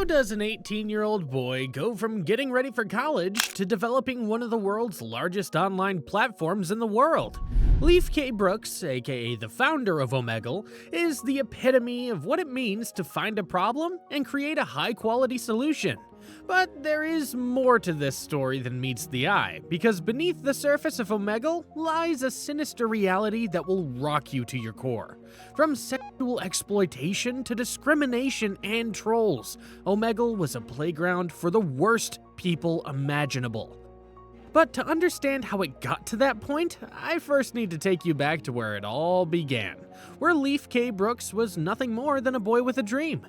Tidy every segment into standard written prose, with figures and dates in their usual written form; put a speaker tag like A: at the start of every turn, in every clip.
A: How does an 18-year-old boy go from getting ready for college to developing one of the world's largest online platforms in the world? Leif K. Brooks, aka the founder of Omegle, is the epitome of what it means to find a problem and create a high-quality solution. But there is more to this story than meets the eye, because beneath the surface of Omegle lies a sinister reality that will rock you to your core. From sexual exploitation to discrimination and trolls, Omegle was a playground for the worst people imaginable. But to understand how it got to that point, I first need to take you back to where it all began, where Leif K. Brooks was nothing more than a boy with a dream.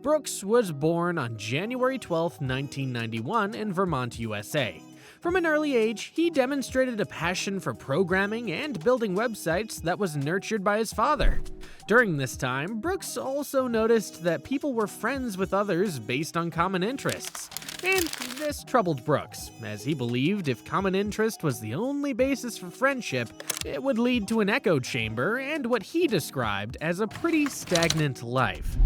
A: Brooks was born on January 12, 1991 in Vermont, USA. From an early age, he demonstrated a passion for programming and building websites that was nurtured by his father. During this time, Brooks also noticed that people were friends with others based on common interests. And this troubled Brooks, as he believed if common interest was the only basis for friendship, it would lead to an echo chamber and what he described as a pretty stagnant life.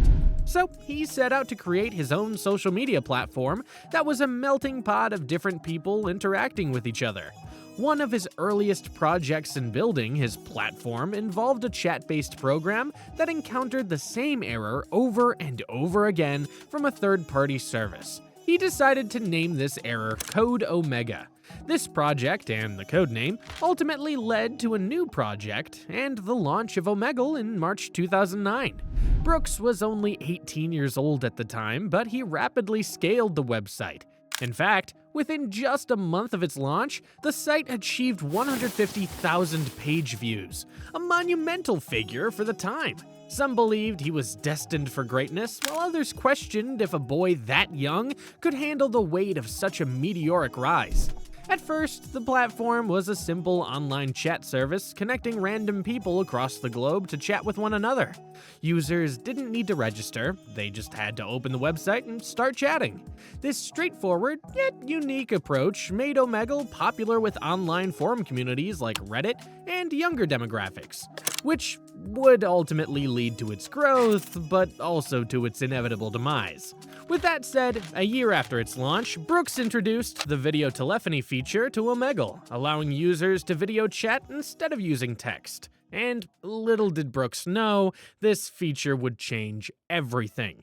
A: So he set out to create his own social media platform that was a melting pot of different people interacting with each other. One of his earliest projects in building his platform involved a chat-based program that encountered the same error over and over again from a third-party service. He decided to name this error Code Omega. This project and the codename ultimately led to a new project and the launch of Omegle in March 2009. Brooks was only 18 years old at the time, but he rapidly scaled the website. In fact, within just a month of its launch, the site achieved 150,000 page views, a monumental figure for the time. Some believed he was destined for greatness, while others questioned if a boy that young could handle the weight of such a meteoric rise. At first, the platform was a simple online chat service connecting random people across the globe to chat with one another. Users didn't need to register, they just had to open the website and start chatting. This straightforward, yet unique approach made Omegle popular with online forum communities like Reddit and younger demographics, which would ultimately lead to its growth, but also to its inevitable demise. With that said, a year after its launch, Brooks introduced the video telephony feature to Omegle, allowing users to video chat instead of using text. And little did Brooks know, this feature would change everything.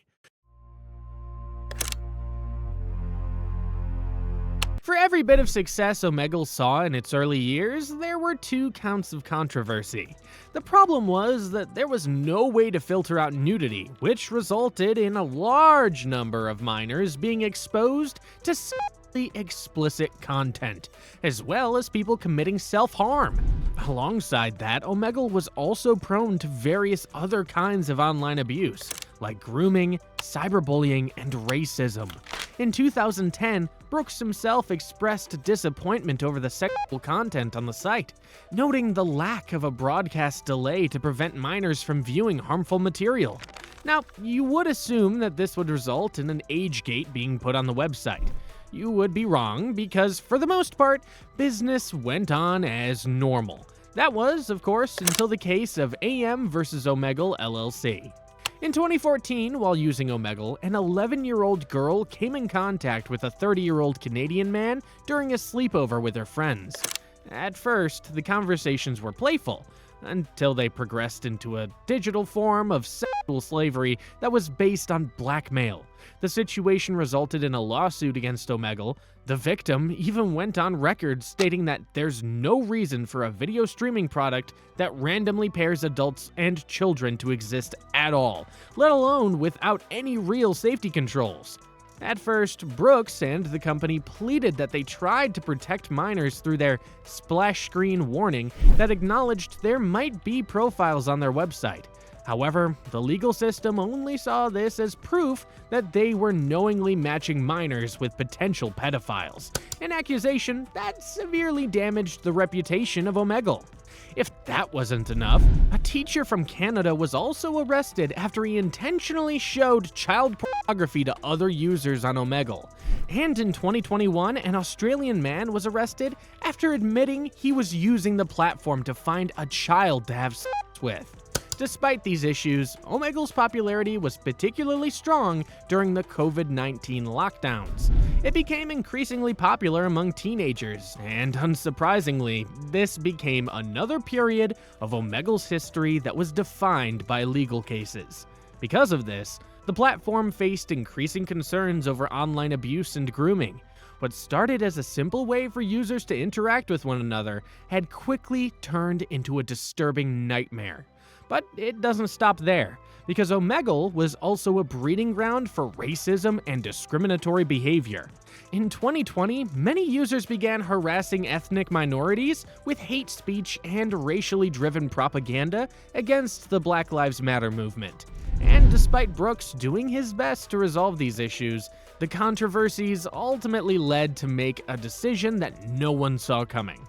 A: For every bit of success Omegle saw in its early years, there were two counts of controversy. The problem was that there was no way to filter out nudity, which resulted in a large number of minors being exposed to sexually explicit content, as well as people committing self-harm. Alongside that, Omegle was also prone to various other kinds of online abuse, like grooming, cyberbullying, and racism. In 2010, Brooks himself expressed disappointment over the sexual content on the site, noting the lack of a broadcast delay to prevent minors from viewing harmful material. Now, you would assume that this would result in an age gate being put on the website. You would be wrong, because for the most part, business went on as normal. That was, of course, until the case of AM vs. Omegle LLC. In 2014, while using Omegle, an 11-year-old girl came in contact with a 30-year-old Canadian man during a sleepover with her friends. At first, the conversations were playful, until they progressed into a digital form of sexual slavery that was based on blackmail. The situation resulted in a lawsuit against Omegle. The victim even went on record stating that there's no reason for a video streaming product that randomly pairs adults and children to exist at all, let alone without any real safety controls. At first, Brooks and the company pleaded that they tried to protect minors through their splash screen warning that acknowledged there might be profiles on their website. However, the legal system only saw this as proof that they were knowingly matching minors with potential pedophiles, an accusation that severely damaged the reputation of Omegle. If that wasn't enough, a teacher from Canada was also arrested after he intentionally showed child pornography to other users on Omegle. And in 2021, an Australian man was arrested after admitting he was using the platform to find a child to have sex with. Despite these issues, Omegle's popularity was particularly strong during the COVID-19 lockdowns. It became increasingly popular among teenagers, and unsurprisingly, this became another period of Omegle's history that was defined by legal cases. Because of this, the platform faced increasing concerns over online abuse and grooming. What started as a simple way for users to interact with one another had quickly turned into a disturbing nightmare. But it doesn't stop there, because Omegle was also a breeding ground for racism and discriminatory behavior. In 2020, many users began harassing ethnic minorities with hate speech and racially driven propaganda against the Black Lives Matter movement. And despite Brooks doing his best to resolve these issues, the controversies ultimately led to make a decision that no one saw coming.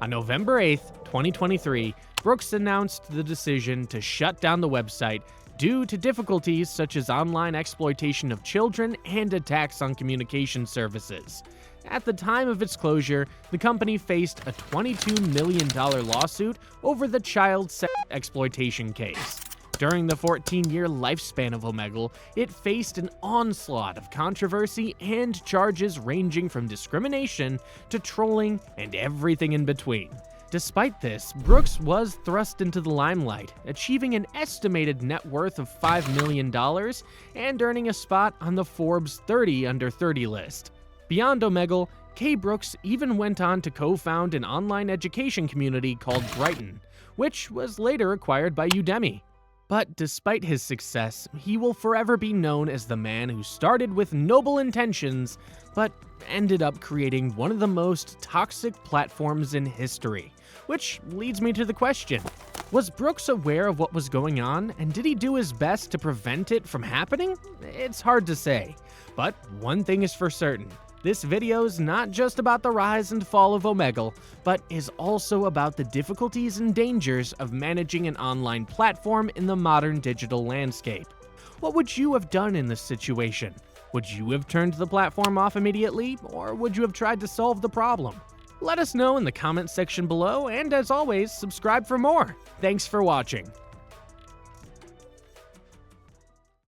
A: On November 8th, 2023, Brooks announced the decision to shut down the website due to difficulties such as online exploitation of children and attacks on communication services. At the time of its closure, the company faced a $22 million lawsuit over the child sex exploitation case. During the 14-year lifespan of Omegle, it faced an onslaught of controversy and charges ranging from discrimination to trolling and everything in between. Despite this, Brooks was thrust into the limelight, achieving an estimated net worth of $5 million and earning a spot on the Forbes 30 Under 30 list. Beyond Omegle, K. Brooks even went on to co-found an online education community called Brighton, which was later acquired by Udemy. But despite his success, he will forever be known as the man who started with noble intentions, but ended up creating one of the most toxic platforms in history. Which leads me to the question, was Brooks aware of what was going on, and did he do his best to prevent it from happening? It's hard to say, but one thing is for certain. This video's not just about the rise and fall of Omegle, but is also about the difficulties and dangers of managing an online platform in the modern digital landscape. What would you have done in this situation? Would you have turned the platform off immediately, or would you have tried to solve the problem? Let us know in the comments section below, and as always, subscribe for more. Thanks for watching.